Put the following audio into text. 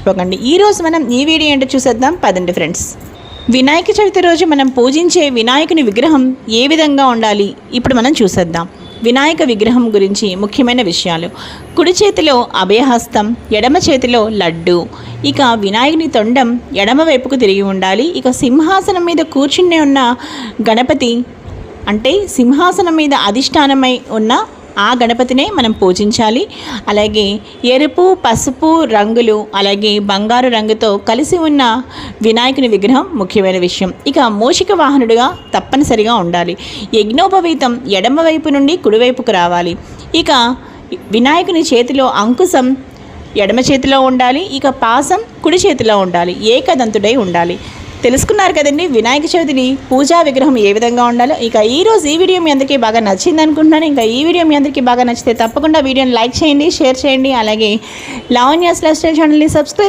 మర్చిపోకండి. ఈరోజు మనం ఈ వీడియో ఏంటో చూసేద్దాం పదండి ఫ్రెండ్స్. వినాయక చవితి రోజు మనం పూజించే వినాయకుని విగ్రహం ఏ విధంగా ఉండాలి ఇప్పుడు మనం చూసేద్దాం. వినాయక విగ్రహం గురించి ముఖ్యమైన విషయాలు. కుడి చేతిలో అభయహస్తం, ఎడమ చేతిలో లడ్డు. ఇక వినాయకుని తొండం ఎడమ వైపుకు తిరిగి ఉండాలి. ఇక సింహాసనం మీద కూర్చుని ఉన్న గణపతి అంటే సింహాసనం మీద అధిష్టానమై ఉన్న ఆ గణపతినే మనం పూజించాలి. అలాగే ఎరుపు, పసుపు రంగులు అలాగే బంగారు రంగుతో కలిసి ఉన్న వినాయకుని విగ్రహం ముఖ్యమైన విషయం. ఇక మూషిక వాహనుడిగా తప్పనిసరిగా ఉండాలి. యజ్ఞోపవీతం ఎడమ వైపు నుండి కుడివైపుకు రావాలి. ఇక వినాయకుని చేతిలో అంకుశం ఎడమ చేతిలో ఉండాలి. ఇక పాసం కుడి చేతిలో ఉండాలి. ఏకదంతుడై ఉండాలి. తెలుసుకున్నారు కదండి వినాయక చవితిని పూజా విగ్రహం ఏ విధంగా ఉండాలో. ఇక ఈరోజు ఈ వీడియో మీ అందరికీ బాగా నచ్చింది అనుకుంటున్నాను. ఇంకా ఈ వీడియో మీ అందరికీ బాగా నచ్చితే తప్పకుండా వీడియోని లైక్ చేయండి, షేర్ చేయండి. అలాగే లావణ్య స్లైఫ్ స్టైల్ ఛానల్ని సబ్స్క్రైబ్